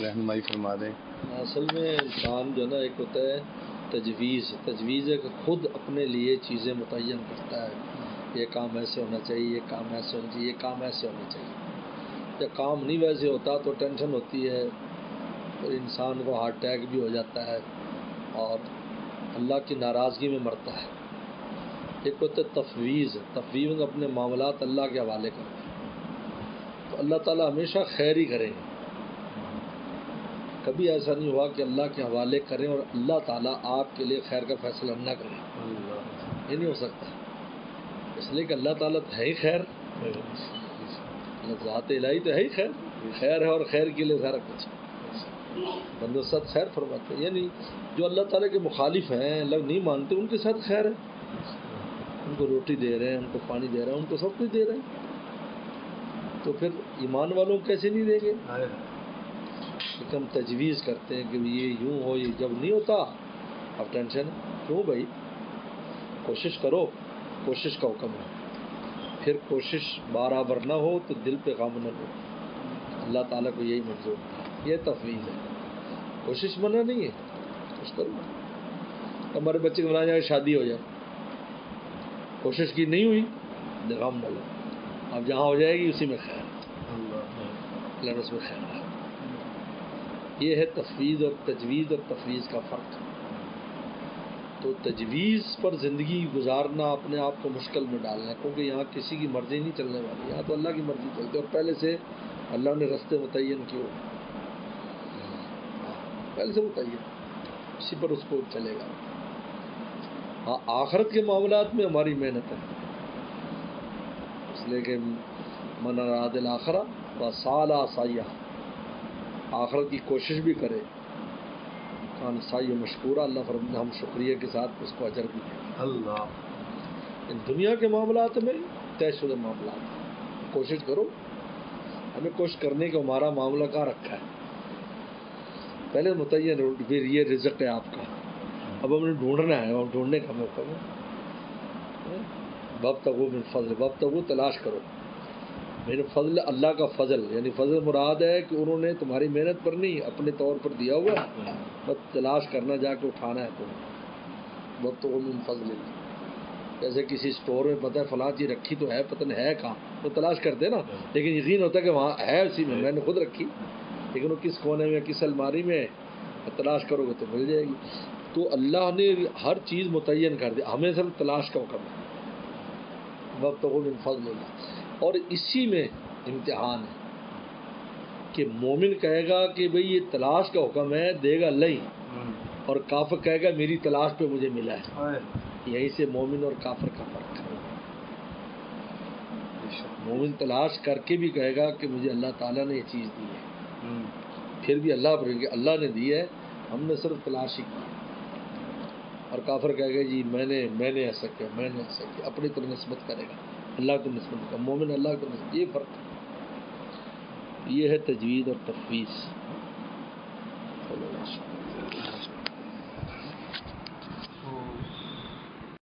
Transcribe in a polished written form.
رہنمائی فرما دیں. اصل میں انسان جو ہے نا، ایک ہوتا ہے تجویز ہے کہ خود اپنے لیے چیزیں متعین کرتا ہے. یہ کام ایسے ہونا چاہیے، یہ کام ایسے ہونا چاہیے، یہ کام ایسے ہونا چاہیے. جب کام نہیں ویسے ہوتا تو ٹینشن ہوتی ہے، پھر انسان کو ہارٹ اٹیک بھی ہو جاتا ہے اور اللہ کی ناراضگی میں مرتا ہے. ایک ہوتا ہے تفویض اپنے معاملات اللہ کے حوالے کرتے ہیں تو اللہ تعالیٰ ہمیشہ خیر ہی کریں گے. کبھی ایسا نہیں ہوا کہ اللہ کے حوالے کریں اور اللہ تعالیٰ آپ کے لیے خیر کا فیصلہ نہ کرے. یہ نہیں ہو سکتا، اس لیے کہ اللہ تعالیٰ تو ہے ہی خیر، ذات الہی تو ہے ہی خیر ہے، اور خیر کے لیے سارا کچھ بندوں کے ساتھ خیر فرماتے ہیں. یعنی جو اللہ تعالیٰ کے مخالف ہیں، اللہ نہیں مانتے، ان کے ساتھ خیر ہے. ان کو روٹی دے رہے ہیں، ان کو پانی دے رہے ہیں، ان کو سب کچھ دے رہے ہیں، تو پھر ایمان والوں کو کیسے نہیں دیں گے؟ کہ ہم تجویز کرتے ہیں کہ یہ یوں ہو، یہ جب نہیں ہوتا اب ٹینشن کیوں بھائی؟ کوشش کرو، کوشش کا حکم ہے. پھر کوشش برابر نہ ہو تو دل پہ غم نہ ہو. اللہ تعالیٰ کو یہی منظور ہے. یہ تفویض ہے، کوشش منع نہیں ہے. کوشش کرو. ہمارے بچے کو بنا جائے شادی ہو جائے، کوشش کی نہیں ہوئی، غم نہ لو. اب جہاں ہو جائے گی اسی میں خیر، اللہ نے اس میں خیر ہے. یہ ہے تفویض اور تجویز اور تفویض کا فرق. تو تجویز پر زندگی گزارنا اپنے آپ کو مشکل میں ڈالنا ہے، کیونکہ یہاں کسی کی مرضی نہیں چلنے والی، یہاں تو اللہ کی مرضی چلتی ہے، اور پہلے سے اللہ نے رستے متعین کیے، پہلے سے متعین، اسی پر اس کو چلے گا. ہاں آخرت کے معاملات میں ہماری محنت ہے، اس لیے کہ من اراد الاخرہ وسعی سعیہ، آخرت کی کوشش بھی کرے، کان سعی مشکورہ، اللہ فرماتا ہم شکریہ کے ساتھ اس کو اجر بھی دیں. اللہ ان دنیا کے معاملات میں طے شدہ معاملات، کوشش کرو. ہمیں کوشش کرنے کا ہمارا معاملہ کہاں رکھا ہے، پہلے متعین، پھر یہ رزق ہے آپ کا، اب ہم نے ڈھونڈنا ہے، اب ڈھونڈنے کا موقع ہے. وابتغوا من فضل، وابتغوا تلاش کرو میرے فضل، اللہ کا فضل، یعنی فضل مراد ہے کہ انہوں نے تمہاری محنت پر نہیں اپنے طور پر دیا ہوا ہے، بس تلاش کرنا، جا کے اٹھانا ہے تمہیں. وابتغوا من فضل اللہ، جیسے کسی اسٹور میں پتہ ہے فلاں چیز رکھی تو ہے، پتہ نہیں ہے کہاں، تو تلاش کرتے نا، لیکن یقین ہوتا ہے کہ وہاں ہے، اسی میں نے خود رکھی، لیکن وہ کس کونے میں، کس الماری میں، تلاش کرو گے تو مل جائے گی. تو اللہ نے ہر چیز متعین کر دی، ہمیں صرف تلاش کا حکم ہے. وابتغوا من فضل اللہ، اور اسی میں امتحان ہے کہ مومن کہے گا کہ بھئی یہ تلاش کا حکم ہے، دے گا اللہ ہی، اور کافر کہے گا میری تلاش پہ مجھے ملا ہے. یہیں سے مومن اور کافر کا فرق ہے. مومن تلاش کر کے بھی کہے گا کہ مجھے اللہ تعالیٰ نے یہ چیز دی ہے، پھر بھی اللہ پر کہ اللہ نے دی ہے، ہم نے صرف تلاش ہی کی. اور کافر کہے گا جی میں نے ایسا کیا، میں نے ایسا کیا، اپنی طرف نسبت کرے گا، اللہ کو نسبت کا. مومن اللہ کو نسبت، یہ فرق ہے. یہ ہے تجوید اور تفویض.